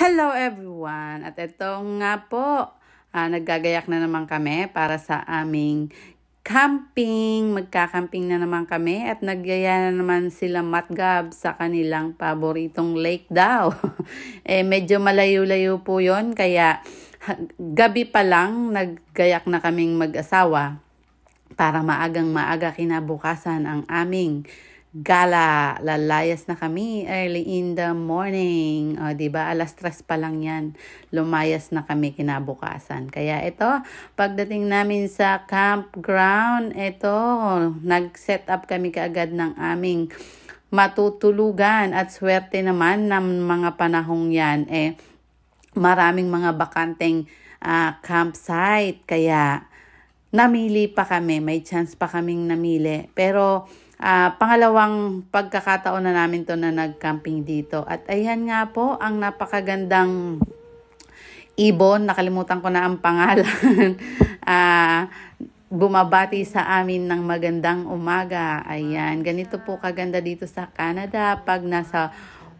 Hello everyone! At ito nga po, naggagayak na naman kami para sa aming camping. Magkakamping na naman kami at nagyaya na naman sila Matgab sa kanilang paboritong lake daw. Medyo malayo-layo po yon, kaya gabi pa lang naggayak na kaming mag-asawa para maagang-maaga kinabukasan ang aming gala. Lalayas na kami early in the morning. O, diba? Alas 3 pa lang yan. Lumayas na kami kinabukasan. Kaya ito, pagdating namin sa campground, ito, nag-set up kami kaagad ng aming matutulugan. At swerte naman ng mga panahong yan, maraming mga bakanteng campsite. Kaya namili pa kami. May chance pa kaming namili. Pero pangalawang pagkakataon na namin to na nag-camping dito. At ayan nga po, ang napakagandang ibon. Nakalimutan ko na ang pangalan. Bumabati sa amin ng magandang umaga. Ayan, ganito po kaganda dito sa Canada pag nasa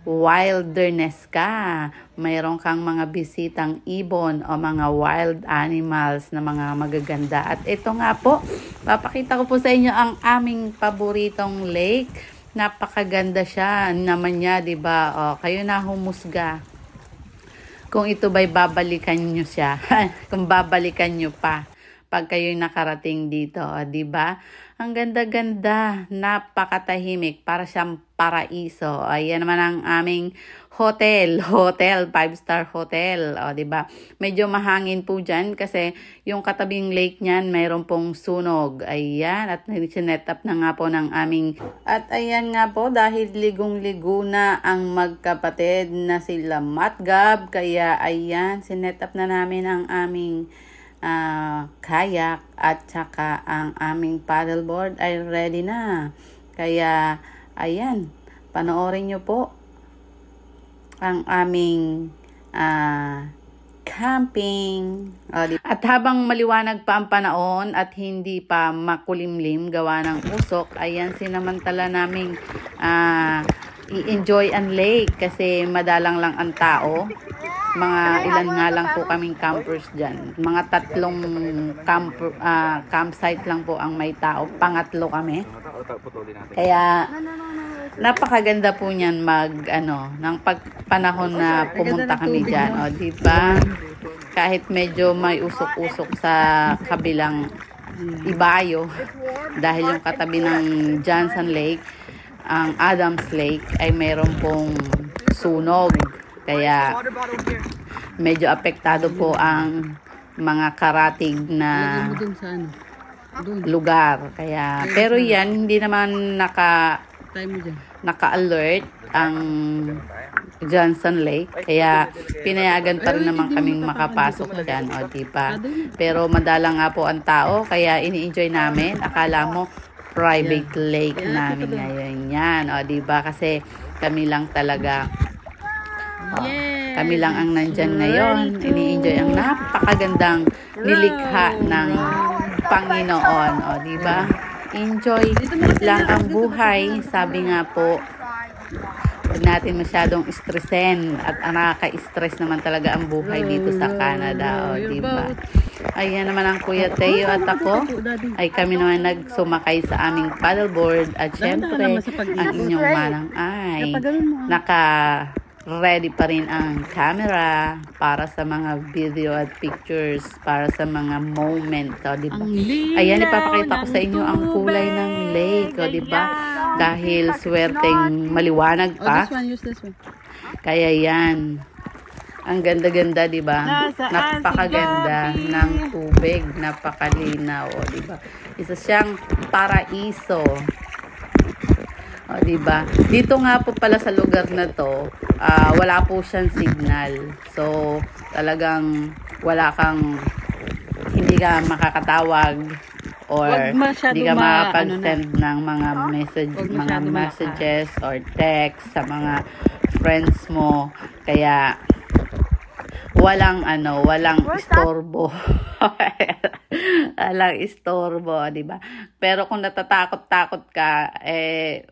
wilderness ka. Mayroon kang mga bisitang ibon o mga wild animals na mga magaganda. At ito nga po, papakita ko po sa inyo ang aming paboritong lake. Napakaganda siya naman niya, 'di ba? O, kayo na humusga kung ito ba'y babalikan nyo siya. Kung babalikan nyo pa pag kayo'y nakarating dito, 'di ba? Ang ganda-ganda, napakatahimik, para siyang paraiso. Ayan naman ang aming hotel, 5-star hotel, o 'di ba? Medyo mahangin po diyan kasi yung katabing lake niyan mayroon pong sunog. Ayan, at sinet up na nga po ng aming. At ayan nga po, dahil ligong-ligo na ang magkapatid na sila Matgab, kaya ayan, sinet up na namin ang aming kayak at saka ang aming paddleboard ay ready na. Kaya ayan, panoorin nyo po ang aming camping. At habang maliwanag pa ang panahon at hindi pa makulimlim gawa ng usok, ayan, sinamantala naming i-enjoy ang lake kasi madalang lang ang tao. Mga ilan nga lang po kaming campers dyan. Mga 3 campsite lang po ang may tao. Pangatlo kami. Kaya napakaganda po niyan ng pagpanahon na pumunta kami dyan. O, diba? Kahit medyo may usok-usok sa kabilang ibayo dahil yung katabi ng Johnson Lake, ang Adams Lake, ay mayroon pong sunog. Kaya medyo apektado po ang mga karatig na lugar. Kaya pero yan, hindi naman naka-alert ang Johnson Lake. Kaya pinayagan pa rin naman kaming makapasok dyan, o diba? Pero madalang nga po ang tao, kaya ini-enjoy namin. Akala mo private lake namin ngayon yan, o diba? Kasi kami lang talaga. Kami lang ang nandyan ngayon. Ini-enjoy ang napakagandang nilikha ng Panginoon. O, diba? Enjoy lang ang buhay. Sabi nga po, huwag natin masyadong stressin. At nakaka-stress naman talaga ang buhay dito sa Canada. O, diba? Ayan naman ang Kuya Teo at ako. Ay kami naman nagsumakay sa aming paddleboard. At syempre, ang inyong manang ay ready pa rin ang camera para sa mga video at pictures, para sa mga moment, o diba? Ayan, ipapakita ko sa inyo ang kulay ng lake, o diba? Dahil swerteng maliwanag pa. Kaya yan, ang ganda-ganda, diba? Napakaganda ng tubig, napakalinaw, o diba? Isa siyang paraiso. O, diba? Dito nga po pala sa lugar na to, wala po siyang signal. So, talagang hindi ka makakatawag or hindi ka makapag-send ng mga messages or text sa mga friends mo. Kaya, walang istorbo. Walang istorbo, di ba? Pero kung natatakot-takot ka,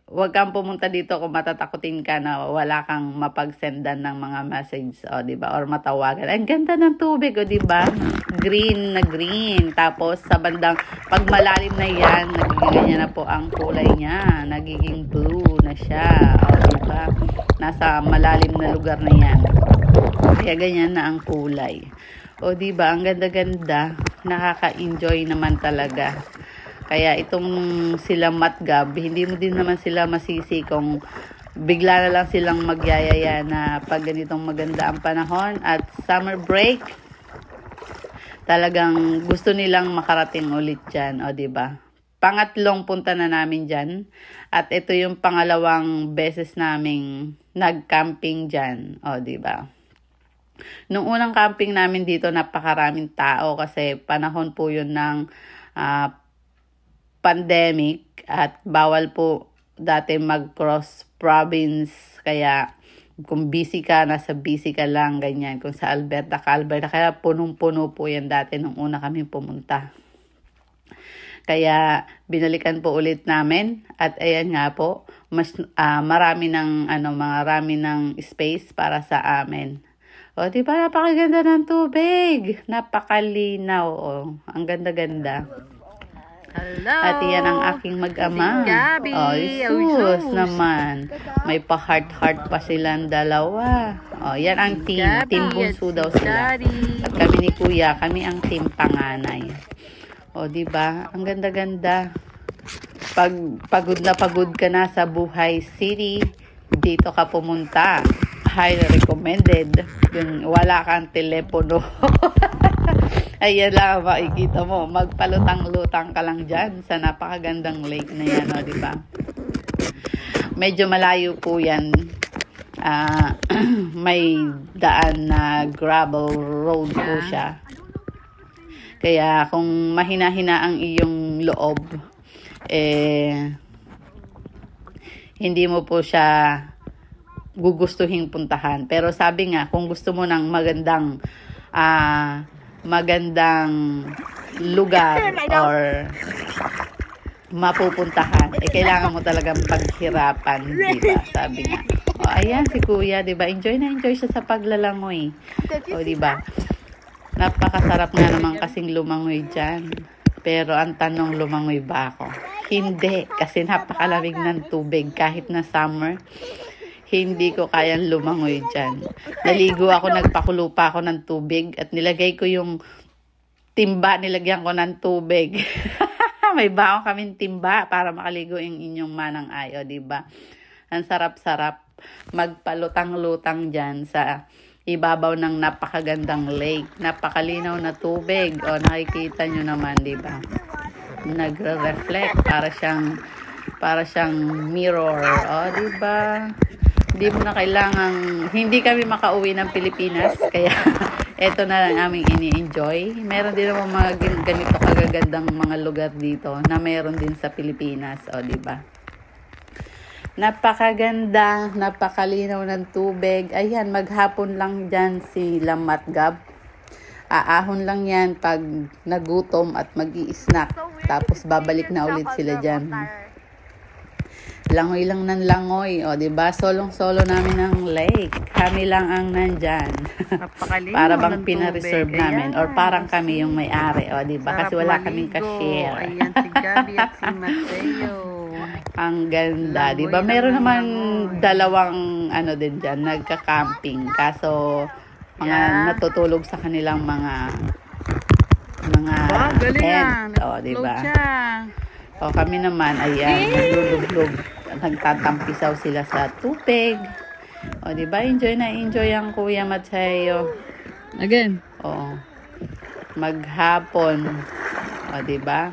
wag kang pumunta dito kung matatakotin ka na wala kang mapagsendan ng mga message, di ba? Or matawagan. Ang ganda ng tubig, di ba? Green na green. Tapos sa bandang, pag malalim na yan, nagiging ganyan na po ang kulay niya. Nagiging blue na siya, di ba? Nasa malalim na lugar na yan. Kaya ganyan na ang kulay. O diba, ang ganda-ganda. Nakaka-enjoy naman talaga. Kaya itong sila Matgab, hindi mo din naman sila masisi kung bigla na lang silang magyayaya na pag ganitong maganda ang panahon at summer break, talagang gusto nilang makarating ulit dyan. O diba? Pangatlong punta na namin dyan. At ito yung pangalawang beses naming nag-camping dyan. O diba? Nung unang camping namin dito, napakaraming tao kasi panahon po yun ng pandemic at bawal po dati mag-cross province. Kaya kung busy ka, nasa busy ka lang, ganyan. Kung sa Alberta ka, Alberta. Kaya punong-puno po yan dati nung una kami pumunta. Kaya binalikan po ulit namin at ayan nga po, mas marami ng space para sa amin. O, di ba, napakaganda ng tubig. Napakalinaw, o. Ang ganda-ganda. Hello. At yan ang aking mag-ama. O, sus naman. May pa-heart-heart pa silang dalawa. O, yan ang team. Team bunso daw sila. At kami ni Kuya, kami ang team panganay. O, di ba? Ang ganda-ganda. Pag pagod na pagod ka na sa Buhay City, dito ka pumunta. Highly recommended. Yung wala kang telepono. Ayan lang, makikita mo. Magpalutang-lutang ka lang dyan sa napakagandang lake na yan, o, diba? Medyo malayo po yan. May daan na gravel road po siya. Kaya kung mahina-hina ang iyong loob, hindi mo po siya gugustuhin puntahan. Pero sabi nga, kung gusto mo ng magandang lugar or mapupuntahan, kailangan mo talagang paghirapan, diba? Sabi nga. O, ayan si Kuya, diba? Enjoy na enjoy siya sa paglalangoy. O, diba? Napakasarap nga naman kasing lumangoy dyan. Pero ang tanong, lumangoy ba ako? Hindi, kasi napakalamig ng tubig kahit na summer. Hindi ko kayang lumangoy dyan. Naligo ako, nagpakulo pa ako ng tubig at nilagay ko yung timba, nilagyan ko ng tubig. May baong kaming timba para makaligo yung inyong manang ayo, diba? Ang sarap-sarap magpalutang-lutang dyan sa ibabaw ng napakagandang lake. Napakalinaw na tubig. O, nakikita nyo naman, diba? Nagre-reflect para siyang mirror. O, diba? Hindi mo na kailangang, hindi kami makauwi ng Pilipinas, kaya eto na lang aming ini-enjoy. Meron din naman mga ganito kagagandang mga lugar dito na meron din sa Pilipinas, o diba? Napakaganda, napakalinaw ng tubig. Ayan, maghapon lang dyan si Matgab. Aahon lang yan pag nagutom at mag-i-snack. Tapos babalik na ulit sila dyan. Langoy lang ng langoy, o diba? Solong-solo namin ang lake. Kami lang ang nandyan. Para bang pina-reserve namin or parang kami yung may-ari, o diba? Kasi wala kaming cashier. Ayan si Gabi at si Mateo. Ang ganda, diba? Meron naman dalawang din dyan, nagka-camping. Kaso mga natutulog sa kanilang mga tent, o diba? O kami naman, ayan, naglulublog. Nagtatampisaw sila sa tubig. O, diba? Enjoy na enjoy ang Kuya Mateo. Again. O, maghapon. O, diba?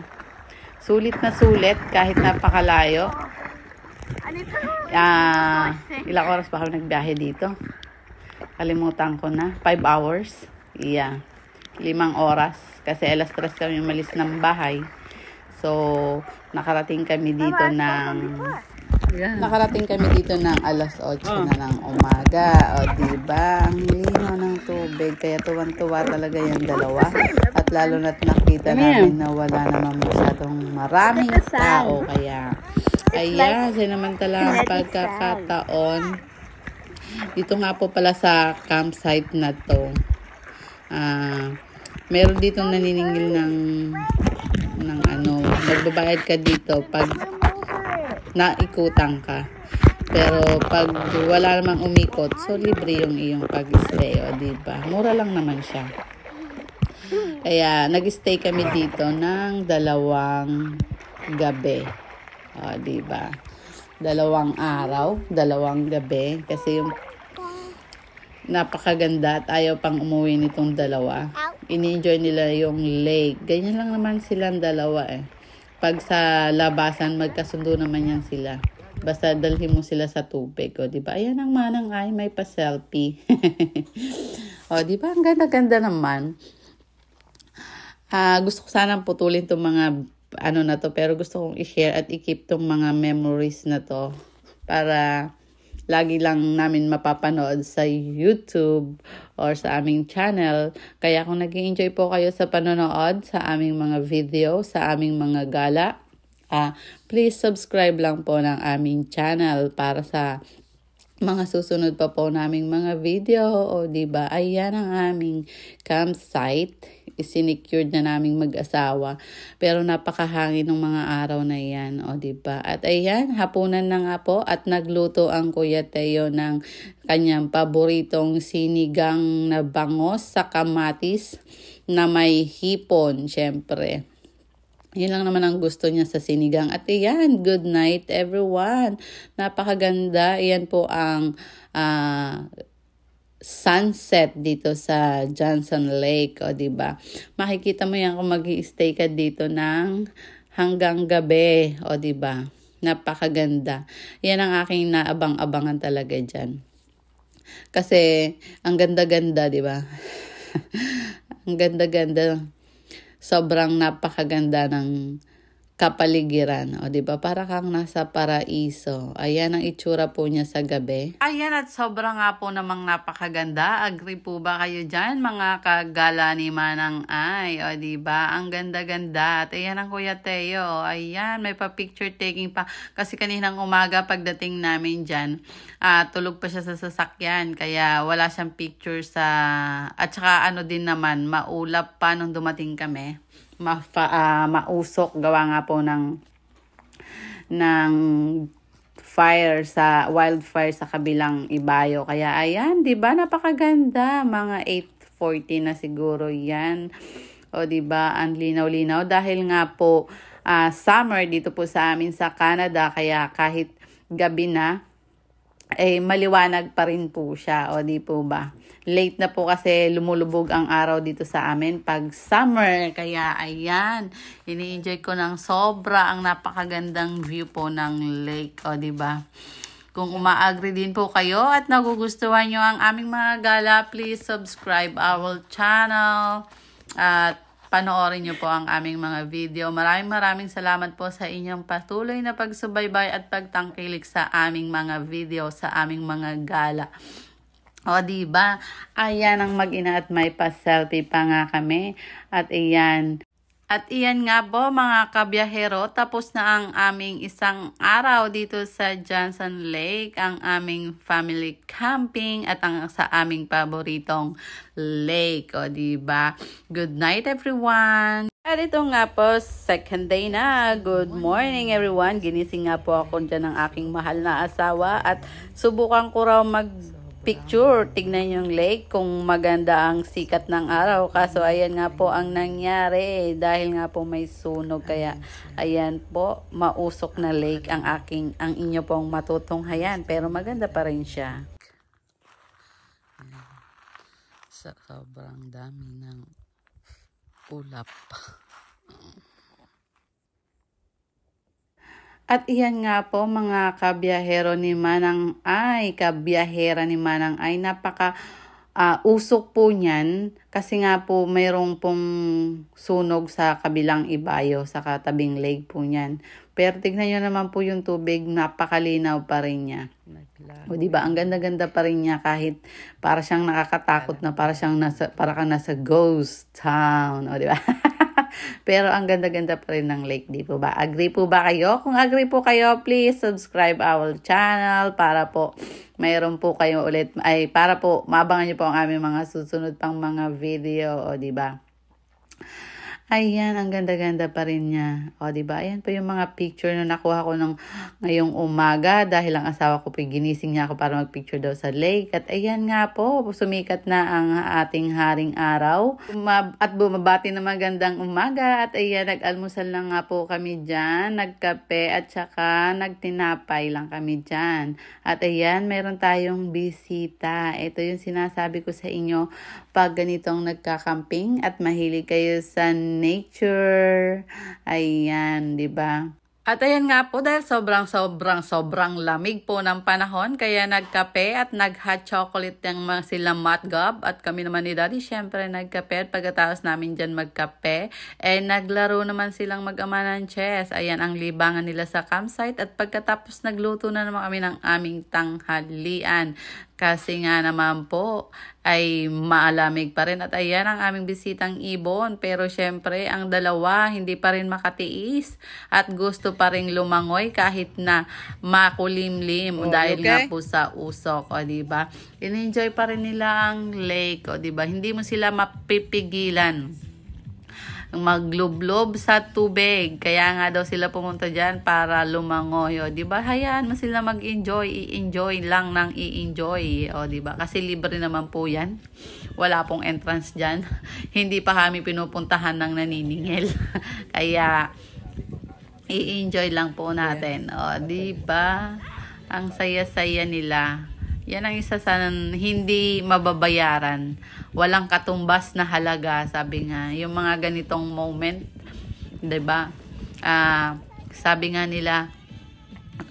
Sulit na sulit kahit napakalayo. Ilang oras pa kami nagbiyahe dito? Kalimutan ko na. 5 hours. Yeah. 5 oras. Kasi alas 3 kami umalis ng bahay. So, nakarating kami dito ng alas 8 na ng umaga. O, diba? Ang lino ng tubig. tubig. Kaya tuwan-tuwa talaga yung dalawa. At lalo na't nakita namin na wala naman masyadong maraming tao. Kaya, ayan, sinamantala ang pagkakataon. Dito nga po pala sa campsite na to. Meron ditong naniningil ng magbabayad ka dito pag naikutan ka. Pero pag wala namang umikot, so libre yung iyong pag-stay, o diba? Mura lang naman siya. Kaya nag-stay kami dito ng 2 gabi. O diba? 2 araw, 2 gabi. Kasi yung napakaganda at ayaw pang umuwi nitong dalawa. Ini-enjoy nila yung lake. Ganyan lang naman silang dalawa eh. Pag sa labasan, magkasundo naman yan sila. Basta dalhin mo sila sa tubig. O, diba? Ayan ang manang ay may pa-selfie. O, diba? Ang ganda-ganda naman. Gusto ko sanang putulin itong mga na to. Pero gusto kong i-share at i-keep itong mga memories na to. Para lagi lang namin mapapanood sa YouTube or sa aming channel. Kaya kung nag-enjoy po kayo sa panonood sa aming mga video, sa aming mga gala, please subscribe lang po ng aming channel para sa mga susunod pa po naming mga video. O diba, ayan ang aming campsite. Isinecured na naming mag-asawa. Pero napakahangin ng mga araw na yan. O diba? At ayan, hapunan na nga po at nagluto ang Kuya Teo ng kanyang paboritong sinigang na bangos sa kamatis na may hipon, syempre. Yun lang naman ang gusto niya sa sinigang. At ayan, good night everyone. Napakaganda. Ayan po ang sunset dito sa Johnson Lake. O diba? Makikita mo yan kung mag-i-stay ka dito ng hanggang gabi. O diba? Napakaganda. Yan ang aking naabang-abangan talaga dyan. Kasi ang ganda-ganda, diba? Ang ganda-ganda. Sobrang napakaganda ng kapaligiran. O, diba? Para kang nasa paraiso. Ayan ang itsura po niya sa gabi. Ayan, at sobrang nga po namang napakaganda. Agree po ba kayo dyan, mga kagala ni Manang Ay? O, diba? Ang ganda-ganda. At ayan ang Kuya Teo. Ayan, may pa-picture taking pa. Kasi kaninang umaga pagdating namin dyan, tulog pa siya sa sasakyan. Kaya wala siyang picture sa... At saka din naman, maulap pa nung dumating kami. Mausok, gawa nga po ng wildfire sa kabilang ibayo. Kaya ayan, 'di ba? Napakaganda. Mga 8:40 na siguro 'yan. O 'di ba? Ang linaw-linaw dahil nga po summer dito po sa amin sa Canada, kaya kahit gabi na maliwanag pa rin po siya. O di po ba? Late na po kasi lumulubog ang araw dito sa amin pag summer. Kaya ayan, ini-enjoy ko ng sobra ang napakagandang view po ng lake. O diba? Kung uma-agree din po kayo at nagugustuhan nyo ang aming mga gala, please subscribe our channel. At panoorin nyo po ang aming mga video. Maraming salamat po sa inyong patuloy na pagsubaybay at pagtangkilik sa aming mga video, sa aming mga gala. O, diba? Ayan ang mag-ina at may pa-selfie pa nga kami. At iyan. At iyan nga po mga kabiyahero, tapos na ang aming isang araw dito sa Johnson Lake, ang aming family camping at sa aming paboritong lake. O, diba? Good night everyone! At ito nga po, second day na. Good morning everyone. Ginising nga po ako dyan ng aking mahal na asawa at subukan ko raw picture, tignan yung lake kung maganda ang sikat ng araw. Kaso ayan nga po ang nangyari dahil nga po may sunog, kaya ayan po, mausok na lake ang inyo pong matutunghayan, pero maganda pa rin siya. Sobrang dami ng ulap. At iyan nga po mga kabiyahero ni Manang Ay, kabiyahera ni Manang Ay, napaka usok po niyan kasi nga po mayroong pong sunog sa kabilang ibayo, sa katabing lake po niyan. Pero tignan nyo naman po yung tubig, napakalinaw pa rin niya. O di ba, ang ganda-ganda pa rin niya kahit para siyang nakakatakot na para kang nasa ghost town, o di ba? Pero ang ganda-ganda pa rin ng lake, di po ba? Agree po ba kayo? Kung agree po kayo, please subscribe our channel para po mayroon po kayo ulit, para po maabangan niyo po ang aming mga susunod pang mga video, o di ba? Ayan, ang ganda-ganda pa rin niya. O, diba? Ayan pa yung mga picture na nakuha ko ngayong umaga dahil ang asawa ko po ginising niya ako para magpicture daw sa lake. At ayan nga po, sumikat na ang ating haring araw. At bumabati na magandang umaga. At ayan, nag-almusal lang nga po kami dyan. Nagkape at saka nagtinapay lang kami dyan. At ayan, meron tayong bisita. Ito yung sinasabi ko sa inyo pag ganitong nagkakamping at mahilig kayo sa nature. Ayan, 'di ba? At ayan nga po, dahil sobrang lamig po ng panahon, kaya nagkape at nag-hot chocolate yung sila Matgab. At kami naman ni Daddy, syempre nagkape. At pagkatapos namin dyan magkape, naglaro naman silang mag-ama ng chess. Ayan ang libangan nila sa campsite. At pagkatapos nagluto na naman kami ng aming tanghalian. Kasi nga naman po ay maalamig pa rin. At ayan ang aming bisitang ibon. Pero syempre ang dalawa hindi pa rin makatiis. At gusto pa rin lumangoy kahit na makulimlim. Dahil nga po sa usok. O diba? In-enjoy pa rin nila ang lake. O diba? Hindi mo sila mapipigilan maglublob sa tubig. Kaya nga daw sila pumunta dyan para lumangoy. O, diba? Hayaan mo sila mag-enjoy. I-enjoy lang ng i-enjoy. O, diba? Kasi libre naman po yan. Wala pong entrance dyan. Hindi pa kami pinupuntahan ng naniningil. Kaya, i-enjoy lang po natin. O, diba? Ang saya-saya nila. Yan ang isa sa hindi mababayaran. Walang katumbas na halaga, sabi nga. Yung mga ganitong moment, 'di ba? Sabi nga nila,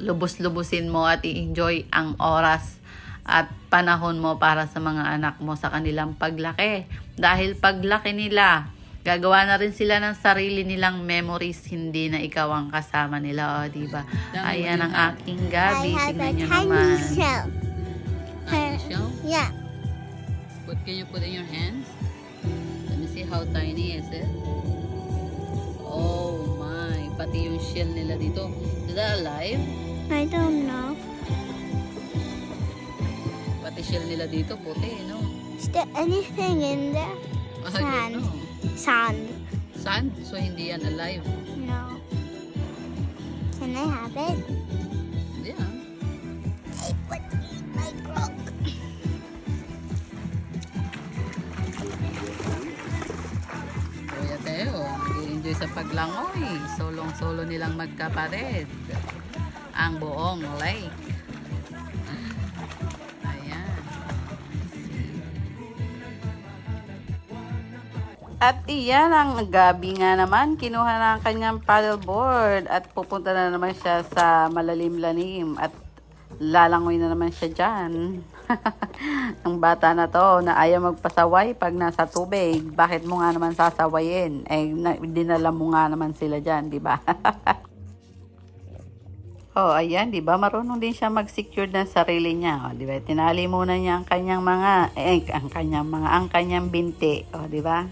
lubos-lubusin mo at i-enjoy ang oras at panahon mo para sa mga anak mo sa kanilang paglaki. Dahil paglaki nila, gagawa na rin sila ng sarili nilang memories, hindi na ikaw ang kasama nila, o, diba? Ayan ang aking gabi. Tingnan nyo naman. Shell? Yeah. Can you put in your hands? Let me see how tiny is it. Oh my, pati yung shell nila dito. Is that alive? I don't know. Pati shell nila dito, puti, no? Is there anything in there? I don't know. Sand. Sand? So hindi yan alive? No. Can I have it? Yeah. I put my crock. Kuya Teo, nag-enjoy sa paglangoy. Solong-solo nilang magkapared. Ang buong lake. Ayan. At iyan ang gabi nga naman. Kinuha na ang kanyang paddleboard at pupunta na naman siya sa malalim-lalim at lalangoy na naman siya dyan. Ang bata na to na ayaw magpasaway pag nasa tubig. Bakit mo nga naman sasawayin? Dinala mo nga naman sila dyan, di ba? Oh, ayan, di ba? Marunong din siya mag-secure ng sarili niya. Oh, di ba? Tinali muna niya ang kanyang binti. Oh, di ba?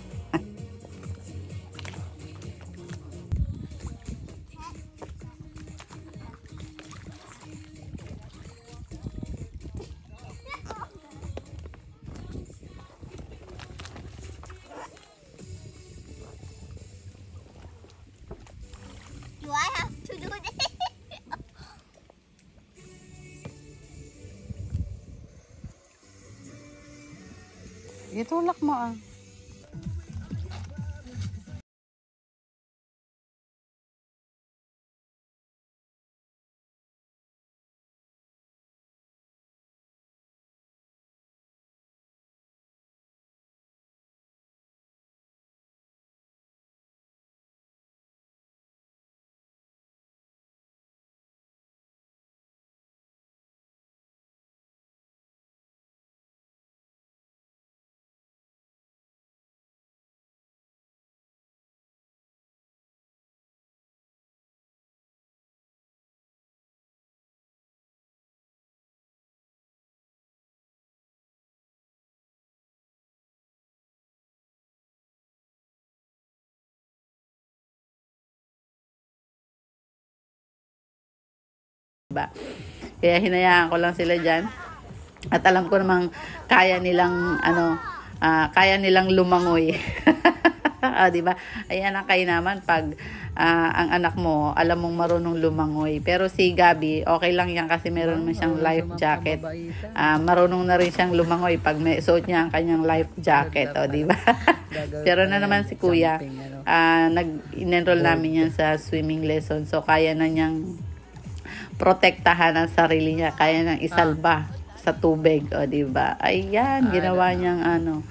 Do I have to do this? Itulak mo ah. Diba? Kaya hinayaan ko lang sila dyan. At alam ko namang kaya nilang kaya nilang lumangoy. Di ba? Ayan ang kainaman pag ang anak mo alam mong marunong lumangoy. Pero si Gabi, okay lang yan kasi meron naman siyang life jacket. Marunong na rin siyang lumangoy pag may suot niya ang kanyang life jacket, di ba? Pero na naman si Kuya, nag-enroll namin yan sa swimming lesson. So kaya na niyang protektahan ang sarili niya, kaya nang isalba sa tubig, di ba? Ayan, ginawa niyang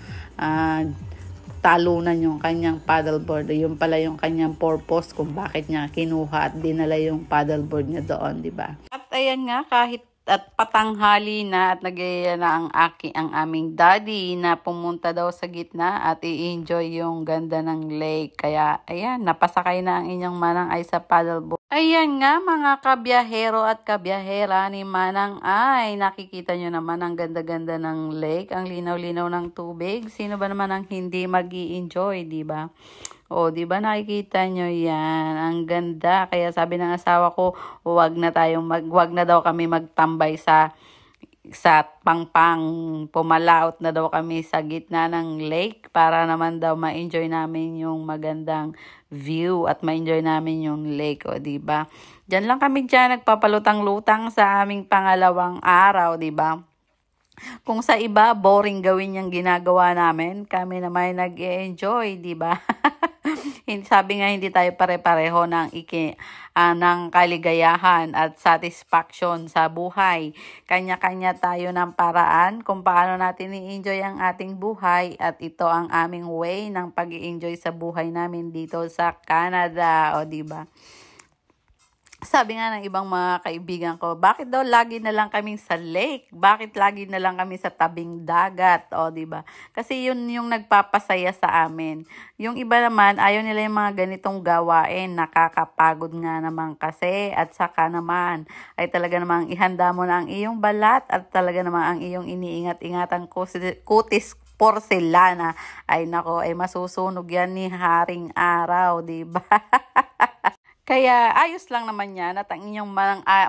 talunan yung kanyang paddleboard. Yung pala yung kanyang purpose kung bakit niya kinuha at dinala yung paddleboard niya doon, di ba? At ayan nga, kahit at patanghali na at nagyaya na ang aming daddy na pumunta daw sa gitna at i-enjoy yung ganda ng lake. Kaya ayan, napasakay na ang inyong Manang Ay sa paddleboard. Ayan nga mga kabiyahero at kabiyahera ni Manang Ay, nakikita nyo naman ang ganda-ganda ng lake, ang linaw-linaw ng tubig. Sino ba naman ang hindi mag-i-enjoy, di ba? O, di ba nakikita nyo yan? Ang ganda. Kaya sabi ng asawa ko, wag na daw kami magtambay sa pangpang. Pumalaot na daw kami sa gitna ng lake para naman daw ma-enjoy namin yung magandang view at ma-enjoy namin yung lake, o di ba? Diyan lang kami nagpapalutang-lutang sa aming pangalawang araw, di ba? Kung sa iba boring gawin yung ginagawa namin, kami naman nag-enjoy, di ba? Sabi nga hindi tayo pare-pareho ng ng kaligayahan at satisfaction sa buhay. Kanya-kanya tayo ng paraan kung paano natin i-enjoy ang ating buhay, at ito ang aming way ng pag-i-enjoy sa buhay namin dito sa Canada, o di ba? Sabi nga ng ibang mga kaibigan ko, bakit daw lagi na lang kami sa lake? Bakit lagi na lang kami sa tabing dagat? O, di ba? Kasi yun yung nagpapasaya sa amin. Yung iba naman, ayaw nila yung mga ganitong gawain. Nakakapagod nga naman kasi. At saka naman, ay talaga namang ihanda mo na ang iyong balat at talaga namang ang iyong iniingat-ingatang kutis porcelana. Ay nako, ay masusunog yan ni Haring Araw, di ba? Kaya ayos lang naman yan at ang inyong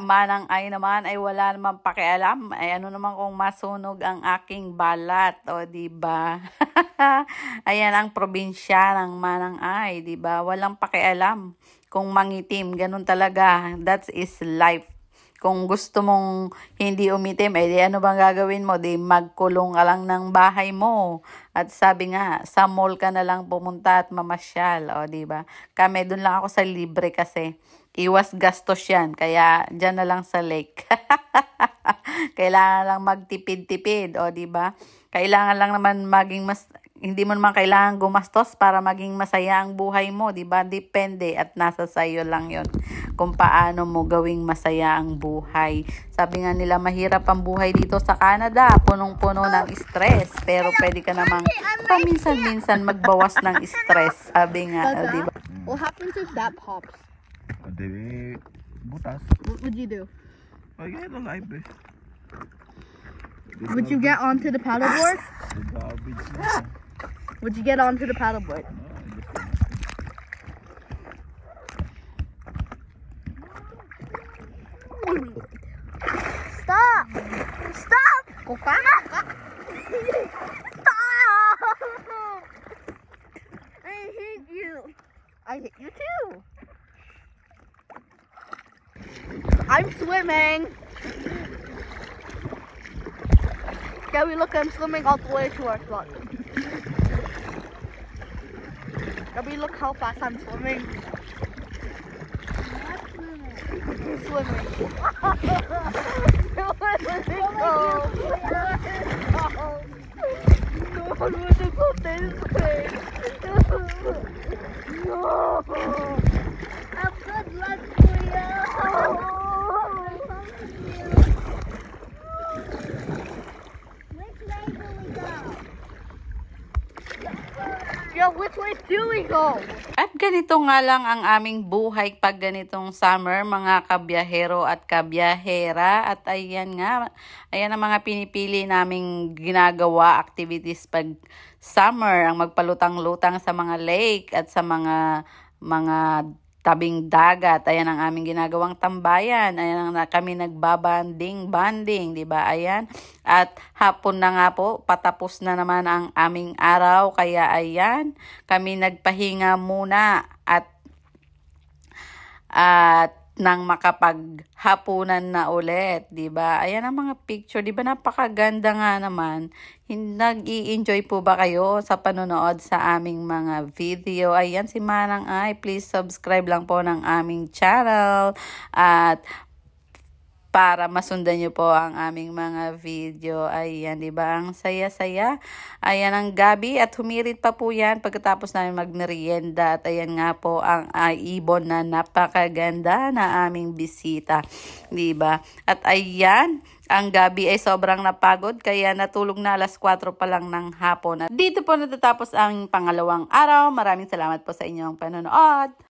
Manang Ay naman ay wala naman pakialam. Ay ano naman kung masunog ang aking balat, o di ba? Ayan ang probinsya ng Manang Ay, di ba? Walang pakialam kung mangitim, ganun talaga. That is life. Kung gusto mong hindi umitim, di ano bang gagawin mo? Di magkulong ka lang ng bahay mo. At sabi nga, sa mall ka na lang pumunta at mamasyal, o di ba? Kami doon lang ako sa libre kasi iwas gastos yan. Kaya dyan na lang sa lake. Kailangan lang magtipid-tipid, o di ba? Kailangan lang naman hindi mo naman kailangan gumastos para maging masaya ang buhay mo, di ba? Depende at nasa sayo lang yon kung paano mo gawing masaya ang buhay. Sabi nga nila, mahirap ang buhay dito sa Canada, punong-puno ng stress, pero pwede ka namang paminsan-minsan magbawas ng stress. Sabi nga, di ba? What happens if that pops? De butas. What would you do? Ay, kaya na live eh. Would you get onto the paddleboard? Garbage na. Would you get onto the paddleboard? Stop! Stop! Go back! Stop! I hate you. I hate you too. I'm swimming. Gabby, look, I'm swimming all the way to our spot. Gabby, look how fast I'm swimming. I'm swimming. No one would go. No one would go this way. No. Have good luck for you. Yeah, which way do we go? At ganito nga lang ang aming buhay pag ganitong summer, mga kabiyahero at kabiyahera. At ayan nga, ayan ang mga pinipili naming ginagawa, activities pag summer, ang magpalutang-lutang sa mga lake at sa mga tabing dagat. Ayan ang aming ginagawang tambayan. Ayan ang kami nagbabanding, di ba? Ayan. At hapon na nga po, patapos na naman ang aming araw. Kaya ayan, kami nagpahinga muna at nang makapaghapunan na ulit, 'di ba? Ayan ang mga picture, 'di ba? Napakaganda nga naman. Nag-i-enjoy po ba kayo sa panonood sa aming mga video? Ayan si Manang Ay, please subscribe lang po ng aming channel at para masundan nyo po ang aming mga video. Ayan, di ba? Ang saya-saya. Ayan ang gabi at humirit pa po yan pagkatapos namin magmerienda. At ayan nga po ang ibon na napakaganda na aming bisita. Di ba? At ayan, ang gabi ay sobrang napagod kaya natulog na 4:00 pa lang ng hapon. At dito po natatapos ang pangalawang araw. Maraming salamat po sa inyong panonood.